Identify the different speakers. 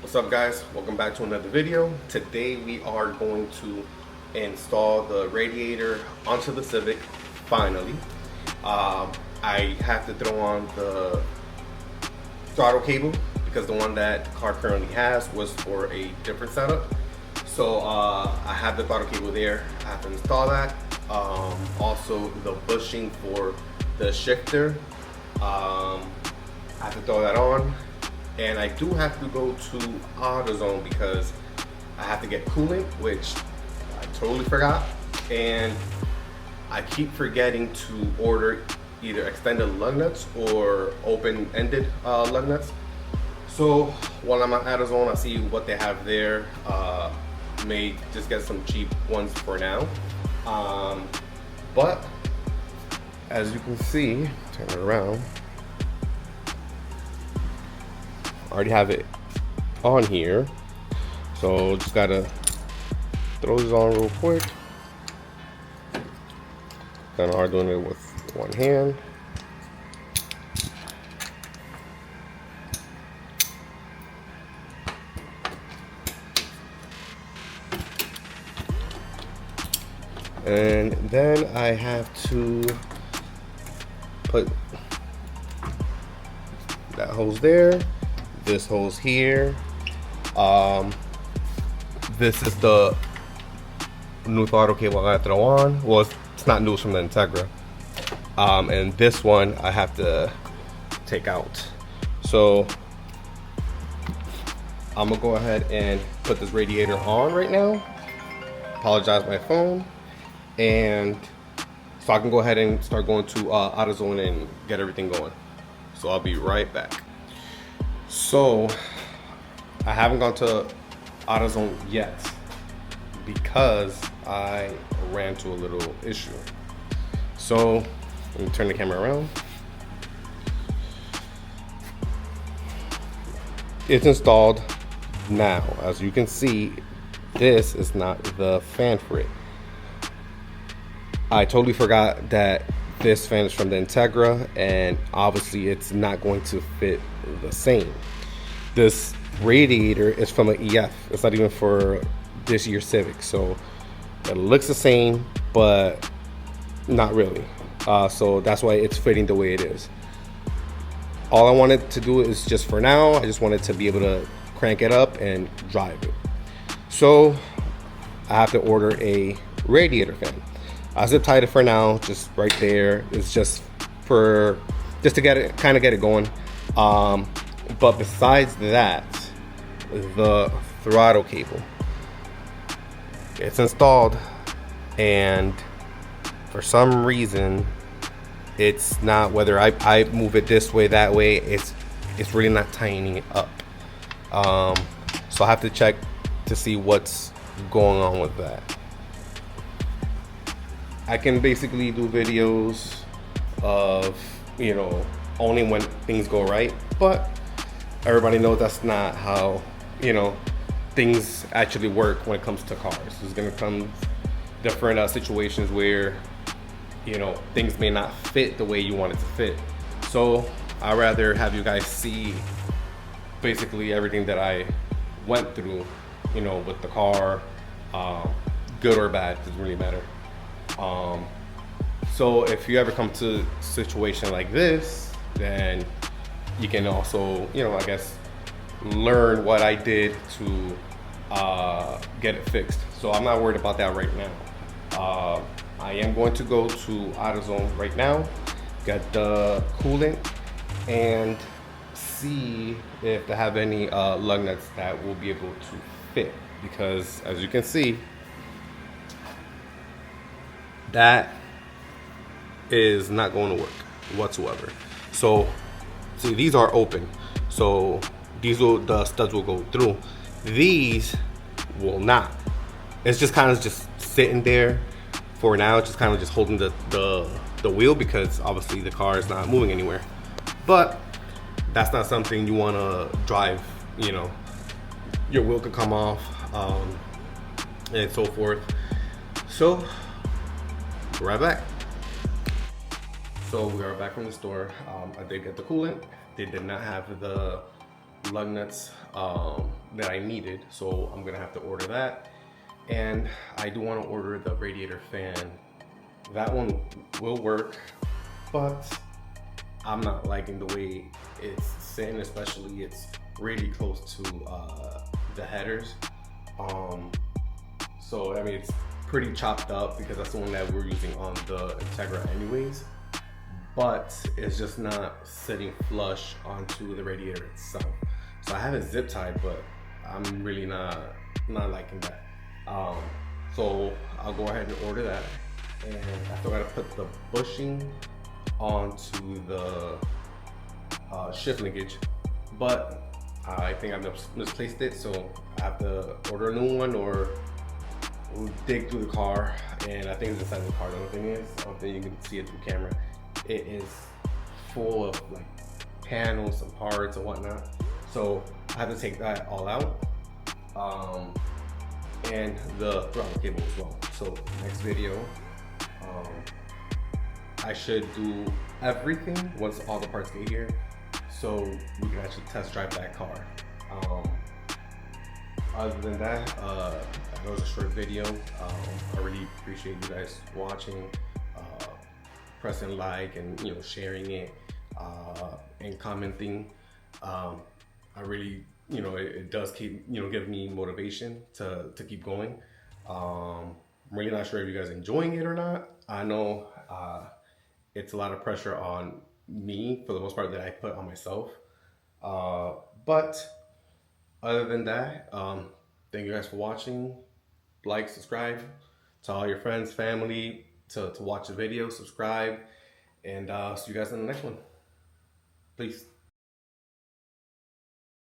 Speaker 1: What's up guys, welcome back to another video. Today we are going to install the radiator onto the Civic finally. I have to throw on the throttle cable because the one that the car currently has was for a different setup. So I have the throttle cable there, I have to install that. Also the bushing for the shifter, I have to throw that on. And I do have to go to AutoZone because I have to get coolant, which I totally forgot. And I keep forgetting to order either extended lug nuts or open-ended lug nuts. So while I'm at AutoZone, I see what they have there. May just get some cheap ones for now. But as you can see, turn it around. I already have it on here, so just gotta throw this on real quick. Kind of hard doing it with one hand. And then I have to put that hose there. This hose here. This is the new throttle cable I gotta throw on. Well, it's not new, it's from the Integra. And this one I have to take out. So I'm gonna go ahead and put this radiator on right now. Apologize my phone. And so I can go ahead and start going to AutoZone and get everything going. So I'll be right back. So I haven't gone to AutoZone yet because I ran into a little issue. So let me turn the camera around. It's installed now. As you can see, this is not the fan for it. I totally forgot that this fan is from the Integra, and obviously it's not going to fit the same. This radiator is from an EF. It's not even for this year's Civic, so it looks the same, but not really. So that's why it's fitting the way it is. All I wanted to do is just for now, I just wanted to be able to crank it up and drive it. So I have to order a radiator fan. I zip tied it for now, just right there. It's just to get it, kind of get it going. But besides that, the throttle cable, it's installed, and for some reason, it's not. Whether I move it this way, that way, it's really not tightening it up. So I have to check to see what's going on with that. I can basically do videos of, you know, only when things go right, but everybody knows that's not how, you know, things actually work when it comes to cars. There's gonna come different situations where, you know, things may not fit the way you want it to fit. So I'd rather have you guys see basically everything that I went through, you know, with the car, good or bad, doesn't really matter. So if you ever come to a situation like this, then you can also, you know, I guess, learn what I did to get it fixed. So I'm not worried about that right now. I am going to go to AutoZone right now, get the coolant, and see if they have any lug nuts that will be able to fit. Because as you can see, that is not going to work whatsoever. So see, these are open, so the studs will go through. These will not. It's just kind of just sitting there for now, just kind of just holding the wheel, because obviously the car is not moving anywhere. But that's not something you want to drive, you know. Your wheel could come off, and so forth. So right back. So we are back from the store. I did get the coolant. They did not have the lug nuts that I needed, so I'm gonna have to order that. And I do want to order the radiator fan. That one will work, but I'm not liking the way it's sitting, especially it's really close to the headers. So I mean, it's pretty chopped up because that's the one that we're using on the Integra anyways, but it's just not sitting flush onto the radiator itself. So I have it zip tied, but I'm really not liking that. So I'll go ahead and order that, and I still gotta put the bushing onto the shift linkage, but I think I've misplaced it, so I have to order a new one or dig through the car. And I think it's inside the car. The only thing is, I don't think you can see it through camera. It is full of like panels and parts and whatnot, so I have to take that all out, and the throttle cable as well. So next video, I should do everything once all the parts get here, so we can actually test drive that car. Other than that, that was a short video. I really appreciate you guys watching, pressing like, and sharing it, and commenting. I really, it does keep give me motivation to keep going. I'm really not sure if you guys are enjoying it or not. I know it's a lot of pressure on me for the most part that I put on myself, but other than that, thank you guys for watching. Like, subscribe, to all your friends, family, to watch the video, subscribe, and see you guys in the next one. Peace.